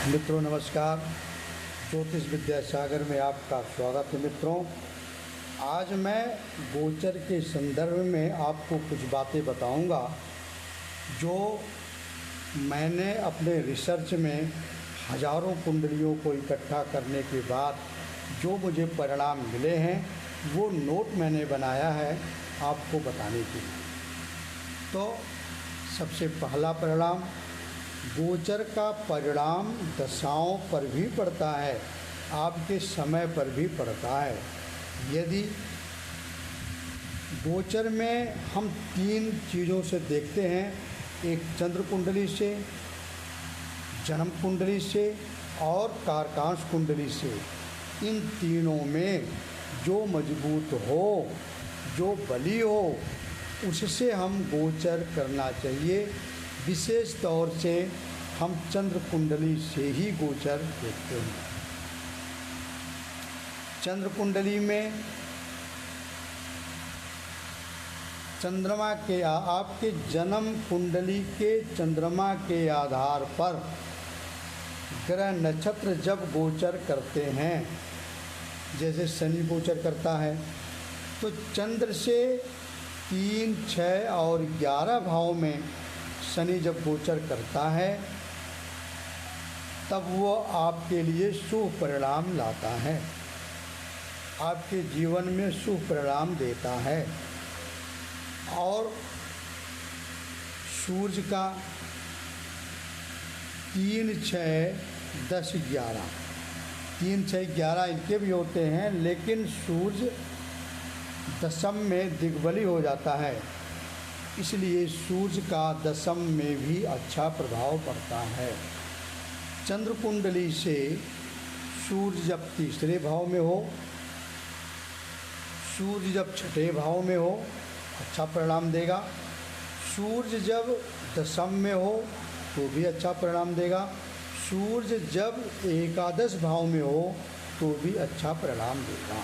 मित्रों नमस्कार। ज्योतिष विद्या सागर में आपका स्वागत है। मित्रों, आज मैं गोचर के संदर्भ में आपको कुछ बातें बताऊंगा जो मैंने अपने रिसर्च में हजारों कुंडलियों को इकट्ठा करने के बाद जो मुझे परिणाम मिले हैं वो नोट मैंने बनाया है आपको बताने के लिए। तो सबसे पहला परिणाम, गोचर का परिणाम दशाओं पर भी पड़ता है, आपके समय पर भी पड़ता है। यदि गोचर में हम 3 चीज़ों से देखते हैं, एक चंद्र कुंडली से, जन्म कुंडली से और कारकांश कुंडली से। इन तीनों में जो मजबूत हो, जो बली हो, उससे हम गोचर करना चाहिए। विशेष तौर से हम चंद्र कुंडली से ही गोचर देखते हैं। चंद्र कुंडली में चंद्रमा के आपके जन्म कुंडली के चंद्रमा के आधार पर ग्रह नक्षत्र जब गोचर करते हैं, जैसे शनि गोचर करता है, तो चंद्र से 3, 6 और 11 भाव में शनि जब गोचर करता है तब वो आपके लिए शुभ परिणाम लाता है, आपके जीवन में शुभ परिणाम देता है। और सूर्य का 3, 6, 10, 11, 3, 6, 11 इनके भी होते हैं, लेकिन सूर्य दशम में दिग्बली हो जाता है, इसलिए सूर्य का दशम में भी अच्छा प्रभाव पड़ता है। चंद्र कुंडली से सूर्य जब 3रे भाव में हो, सूर्य जब 6ठे भाव में हो, अच्छा परिणाम देगा। सूर्य जब दशम में हो तो भी अच्छा परिणाम देगा। सूर्य जब एकादश भाव में हो तो भी अच्छा परिणाम देगा।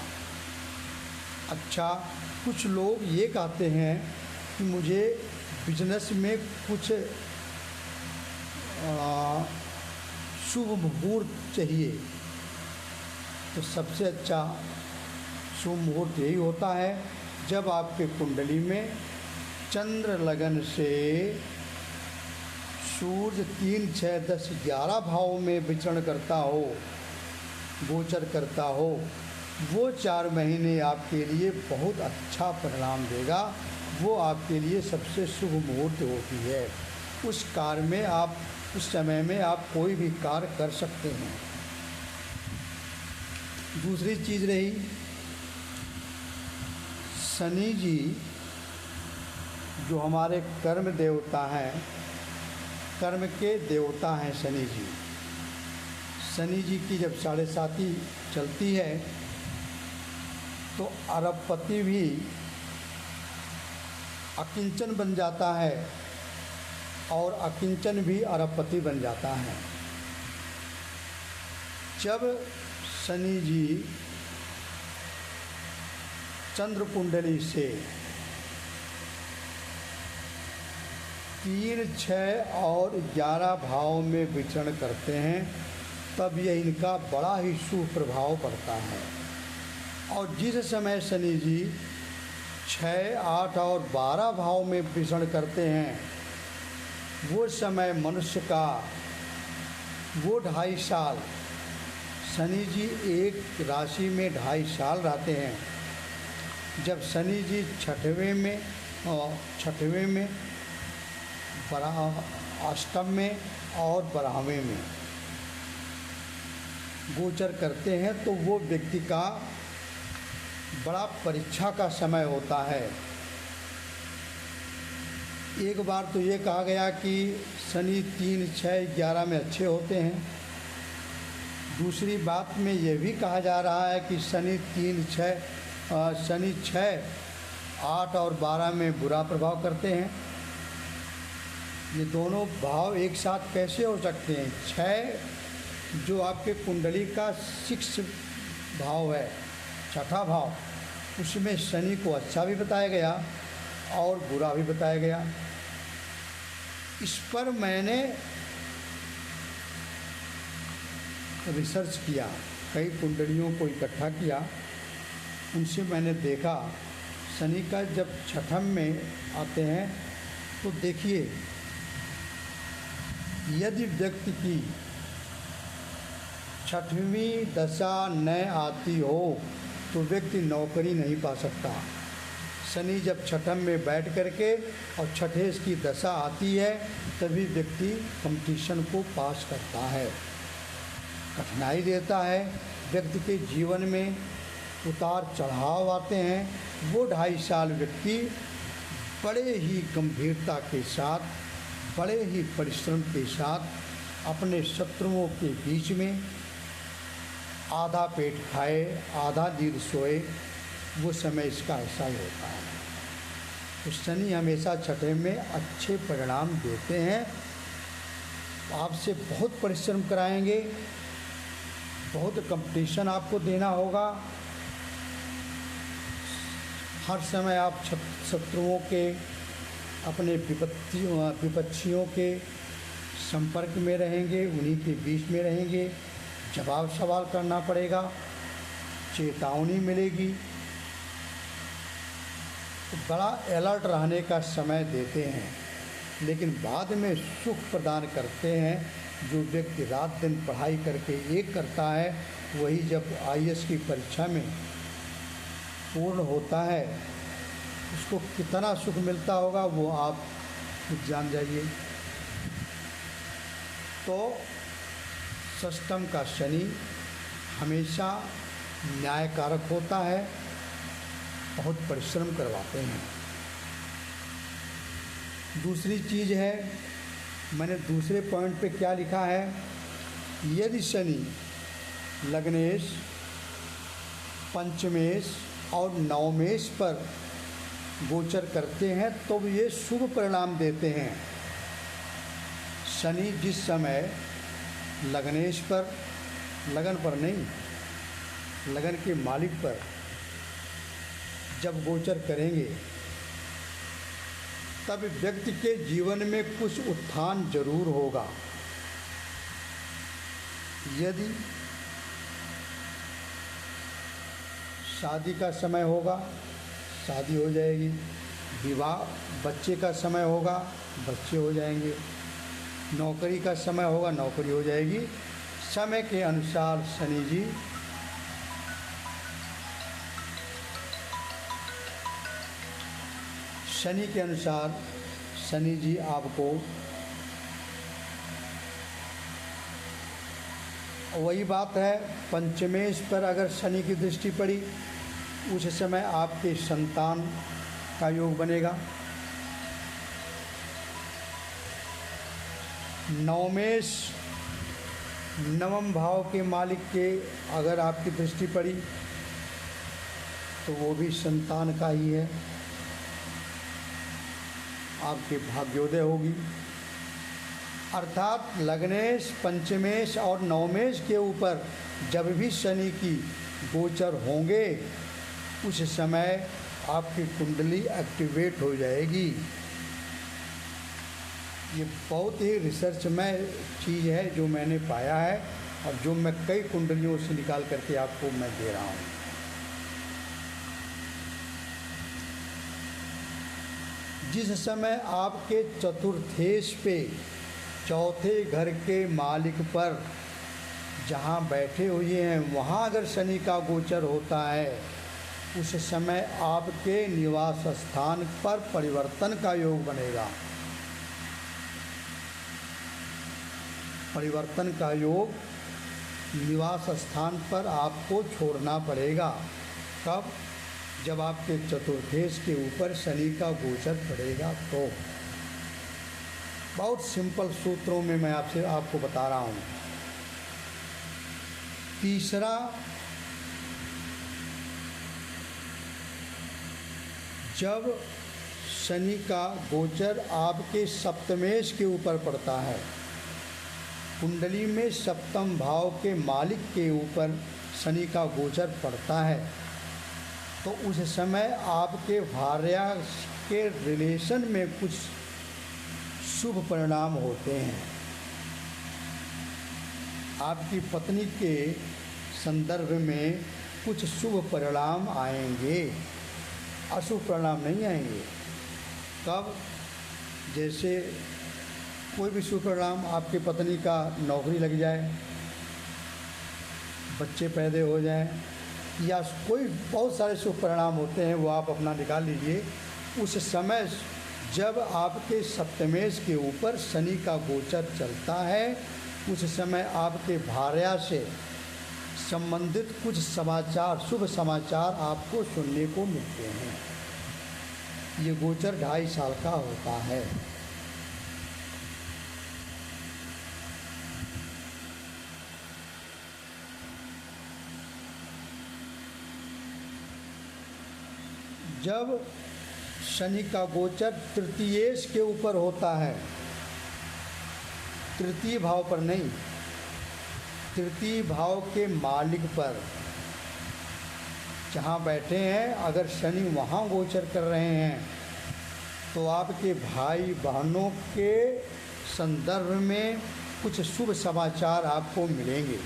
अच्छा, कुछ लोग ये कहते हैं कि मुझे बिजनेस में कुछ शुभ मुहूर्त चाहिए, तो सबसे अच्छा शुभ मुहूर्त यही होता है जब आपके कुंडली में चंद्र लगन से सूर्य 3, 6, 10, 11 भाव में विचरण करता हो, गोचर करता हो। वो 4 महीने आपके लिए बहुत अच्छा परिणाम देगा। वो आपके लिए सबसे शुभ मुहूर्त होती है। उस कार्य में आप, उस समय में आप कोई भी कार्य कर सकते हैं। दूसरी चीज़ रही, शनि जी जो हमारे कर्म देवता हैं, कर्म के देवता हैं शनि जी। शनि जी की जब 7.5 चलती है तो अरबपति भी अकिंचन बन जाता है और अकिंचन भी अरबपति बन जाता है। जब शनि जी चंद्र कुंडली से 3, 6 और 11 भाव में विचरण करते हैं, तब यह इनका बड़ा ही शुभ प्रभाव पड़ता है। और जिस समय शनि जी 6, 8 और 12 भाव में विचरण करते हैं, वो समय मनुष्य का वो 2.5 साल, शनि जी एक राशि में 2.5 साल रहते हैं। जब शनि जी 6वें में और 6वें में, अष्टम में और 12वें में गोचर करते हैं, तो वो व्यक्ति का बड़ा परीक्षा का समय होता है। एक बार तो ये कहा गया कि शनि 3, 6, 11 में अच्छे होते हैं। दूसरी बात में ये भी कहा जा रहा है कि शनि 6, 8 और 12 में बुरा प्रभाव करते हैं। ये दोनों भाव एक साथ कैसे हो सकते हैं? 6 जो आपके कुंडली का 6 भाव है, 6ठा भाव, उसमें शनि को अच्छा भी बताया गया और बुरा भी बताया गया। इस पर मैंने रिसर्च किया, कई कुंडलियों को इकट्ठा किया, उनसे मैंने देखा शनि का जब छठम में आते हैं तो देखिए, यदि व्यक्ति की छठवीं दशा न आती हो तो व्यक्ति नौकरी नहीं पा सकता। शनि जब छठम में बैठ करके और छठे की दशा आती है तभी व्यक्ति कंपटीशन को पास करता है। कठिनाई देता है, व्यक्ति के जीवन में उतार चढ़ाव आते हैं। वो 2.5 साल व्यक्ति बड़े ही गंभीरता के साथ, बड़े ही परिश्रम के साथ अपने शत्रुओं के बीच में आधा पेट खाए आधा नींद सोए, वो समय इसका ऐसा ही होता है। तो शनि हमेशा छठे में अच्छे परिणाम देते हैं। आपसे बहुत परिश्रम कराएंगे, बहुत कंपटीशन आपको देना होगा। हर समय आप शत्रुओं के, अपने विपक्षियों के संपर्क में रहेंगे, उन्हीं के बीच में रहेंगे। जवाब सवाल करना पड़ेगा, चेतावनी मिलेगी। तो बड़ा अलर्ट रहने का समय देते हैं, लेकिन बाद में सुख प्रदान करते हैं। जो व्यक्ति रात दिन पढ़ाई करके एक करता है, वही जब आईएएस की परीक्षा में पूर्ण होता है, उसको कितना सुख मिलता होगा वो आप खुद जान जाइए। तो षष्ठम का शनि हमेशा न्यायकारक होता है, बहुत परिश्रम करवाते हैं। दूसरी चीज़ है, मैंने दूसरे पॉइंट पे क्या लिखा है, यदि शनि लग्नेश, पंचमेश और नवमेश पर गोचर करते हैं तो ये शुभ परिणाम देते हैं। शनि जिस समय लग्नेश पर, लगन पर नहीं, लगन के मालिक पर जब गोचर करेंगे तब व्यक्ति के जीवन में कुछ उत्थान जरूर होगा। यदि शादी का समय होगा, शादी हो जाएगी। विवाह, बच्चे का समय होगा, बच्चे हो जाएंगे। नौकरी का समय होगा, नौकरी हो जाएगी। समय के अनुसार शनि जी आपको वही बात है, पंचमेश पर अगर शनि की दृष्टि पड़ी उस समय आपके संतान का योग बनेगा। नवमेश, नवम भाव के मालिक के अगर आपकी दृष्टि पड़ी तो वो भी संतान का ही है, आपके भाग्योदय होगी। अर्थात लग्नेश, पंचमेश और नवमेश के ऊपर जब भी शनि की गोचर होंगे उस समय आपकी कुंडली एक्टिवेट हो जाएगी। ये बहुत ही रिसर्च में चीज़ है जो मैंने पाया है और जो मैं कई कुंडलियों से निकाल करके आपको मैं दे रहा हूँ। जिस समय आपके चतुर्थेश पे, चौथे घर के मालिक पर जहाँ बैठे हुए हैं वहाँ अगर शनि का गोचर होता है उस समय आपके निवास स्थान पर परिवर्तन का योग बनेगा। परिवर्तन का योग, निवास स्थान पर आपको छोड़ना पड़ेगा। कब? जब आपके चतुर्थेश के ऊपर शनि का गोचर पड़ेगा। तो बहुत सिंपल सूत्रों में मैं आपको बता रहा हूँ। तीसरा, जब शनि का गोचर आपके सप्तमेश के ऊपर पड़ता है, कुंडली में सप्तम भाव के मालिक के ऊपर शनि का गोचर पड़ता है, तो उस समय आपके भार्या के रिलेशन में कुछ शुभ परिणाम होते हैं। आपकी पत्नी के संदर्भ में कुछ शुभ परिणाम आएंगे, अशुभ परिणाम नहीं आएंगे। कब? जैसे कोई भी शुभ परिणाम, आपकी पत्नी का नौकरी लग जाए, बच्चे पैदा हो जाएं, या कोई बहुत सारे शुभ परिणाम होते हैं, वो आप अपना निकाल लीजिए। उस समय जब आपके सप्तमेश के ऊपर शनि का गोचर चलता है, उस समय आपके भार्या से संबंधित कुछ समाचार, शुभ समाचार आपको सुनने को मिलते हैं। ये गोचर 2.5 साल का होता है। जब शनि का गोचर तृतीयेश के ऊपर होता है, तृतीय भाव पर नहीं, तृतीय भाव के मालिक पर जहाँ बैठे हैं, अगर शनि वहाँ गोचर कर रहे हैं तो आपके भाई बहनों के संदर्भ में कुछ शुभ समाचार आपको मिलेंगे।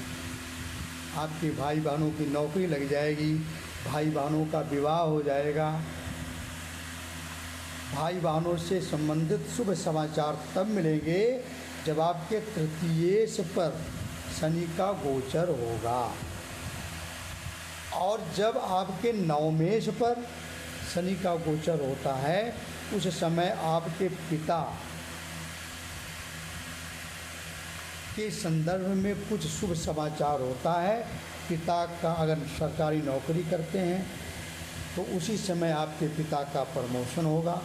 आपके भाई बहनों की नौकरी लग जाएगी, भाई बहनों का विवाह हो जाएगा। भाई बहनों से संबंधित शुभ समाचार तब मिलेंगे जब आपके तृतीयेश पर शनि का गोचर होगा, और जब आपके नवमेश पर शनि का गोचर होता है, उस समय आपके पिता के संदर्भ में कुछ शुभ समाचार होता है। पिता का अगर सरकारी नौकरी करते हैं तो उसी समय आपके पिता का प्रमोशन होगा।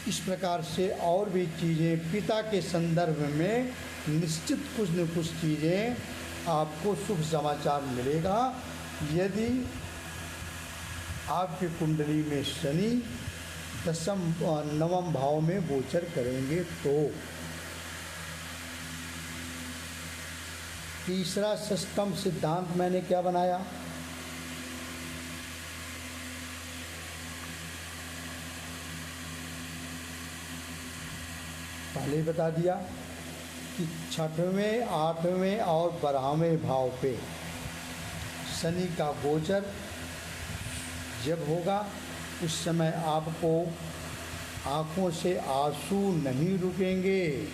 इस प्रकार से और भी चीज़ें पिता के संदर्भ में निश्चित कुछ न कुछ चीज़ें आपको शुभ समाचार मिलेगा, यदि आपकी कुंडली में शनि नवम भाव में गोचर करेंगे तो। तीसरा षष्टम सिद्धांत मैंने क्या बनाया? पहले ही बता दिया कि 6वें, 8वें और 12वें भाव पे शनि का गोचर जब होगा, उस समय आपको आँखों से आंसू नहीं रुकेंगे।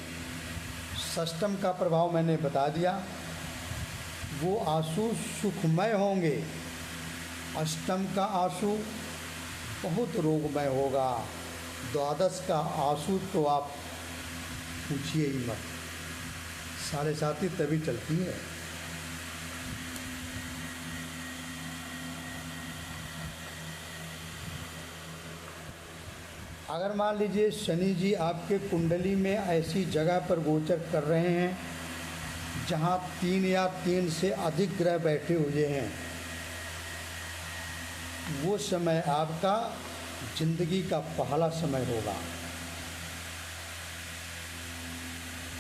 षष्टम का प्रभाव मैंने बता दिया, वो आंसू सुखमय होंगे। अष्टम का आंसू बहुत रोगमय होगा। द्वादश का आंसू तो आप पूछिए ही मत, 7.5 तभी चलती है। अगर मान लीजिए शनि जी आपके कुंडली में ऐसी जगह पर गोचर कर रहे हैं जहाँ 3 या 3 से अधिक ग्रह बैठे हुए हैं, वो समय आपका जिंदगी का पहला समय होगा।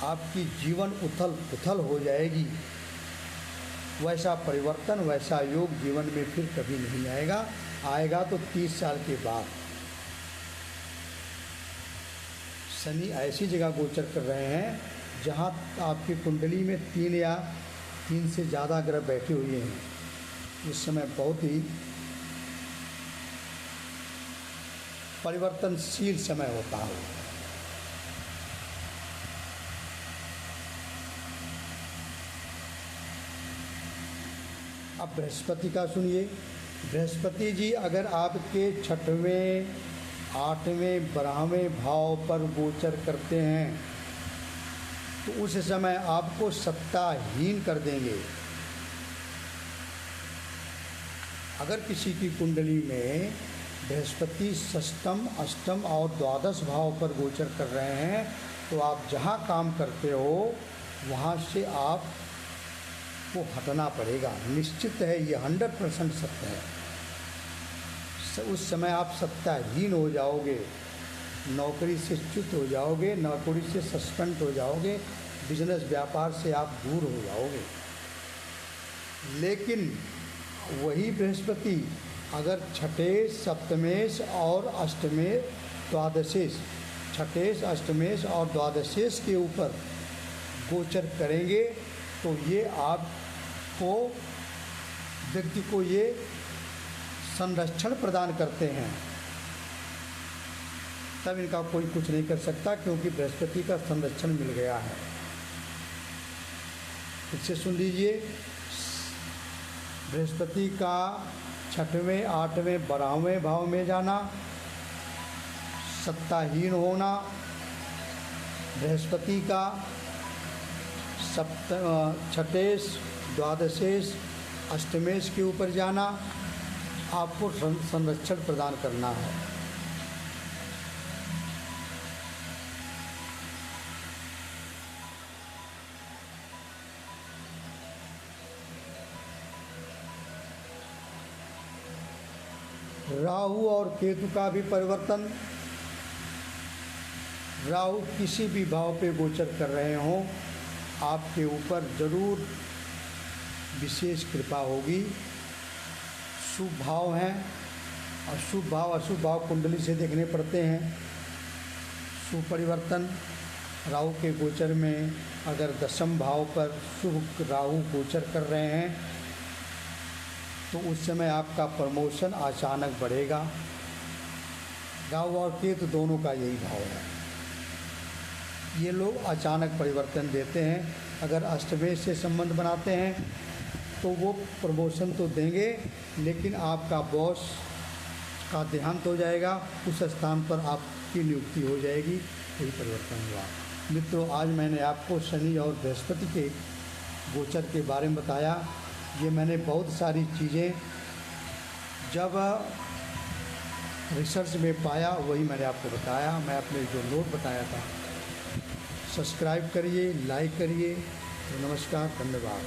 आपकी जीवन उथल पुथल हो जाएगी। वैसा परिवर्तन, वैसा योग जीवन में फिर कभी नहीं आएगा। आएगा तो 30 साल के बाद। शनि ऐसी जगह गोचर कर रहे हैं जहाँ आपकी कुंडली में 3 या 3 से ज़्यादा ग्रह बैठे हुए हैं। उस समय बहुत ही परिवर्तनशील समय होता है। अब बृहस्पति का सुनिए। बृहस्पति जी अगर आपके 6वें, 8वें, 12वें भाव पर गोचर करते हैं तो उस समय आपको सत्ताहीन कर देंगे। अगर किसी की कुंडली में बृहस्पति षष्टम, अष्टम और द्वादश भाव पर गोचर कर रहे हैं तो आप जहाँ काम करते हो वहाँ से आपको हटना पड़ेगा। निश्चित है, ये 100% सत्य है। उस समय आप सत्ताहीन हो जाओगे, नौकरी से च्युत हो जाओगे, नौकरी से सस्पेंड हो जाओगे, बिजनेस व्यापार से आप दूर हो जाओगे। लेकिन वही बृहस्पति अगर 6ठे, सप्तमेश और अष्टमेश, द्वादशेश छठेश, अष्टमेश और द्वादशेश के ऊपर गोचर करेंगे तो ये आपको व्यक्ति को ये संरक्षण प्रदान करते हैं। तब इनका कोई कुछ नहीं कर सकता, क्योंकि बृहस्पति का संरक्षण मिल गया है। इससे सुन लीजिए, बृहस्पति का 6वें, 8वें, 12वें भाव में जाना, सत्ताहीन होना, बृहस्पति का छठेश, द्वादशेश, अष्टमेश के ऊपर जाना आपको संरक्षण प्रदान करना है। राहु और केतु का भी परिवर्तन, राहु किसी भी भाव पे गोचर कर रहे हों, आपके ऊपर जरूर विशेष कृपा होगी। शुभ भाव हैं, अशुभ भाव अशुभ भाव कुंडली से देखने पड़ते हैं। शुभ परिवर्तन, राहु के गोचर में अगर 10वें भाव पर शुभ राहु गोचर कर रहे हैं तो उस समय आपका प्रमोशन अचानक बढ़ेगा। राहु और केतु दोनों का यही भाव है, ये लोग अचानक परिवर्तन देते हैं। अगर अष्टमेश से संबंध बनाते हैं तो वो प्रमोशन तो देंगे, लेकिन आपका बॉस का देहांत हो जाएगा, उस स्थान पर आपकी नियुक्ति हो जाएगी, यही परिवर्तन हुआ। मित्रों, आज मैंने आपको शनि और बृहस्पति के गोचर के बारे में बताया। ये मैंने बहुत सारी चीज़ें जब रिसर्च में पाया वही मैंने आपको बताया। मैं अपने जो नोट बताया था, सब्सक्राइब करिए, लाइक करिए। नमस्कार, धन्यवाद।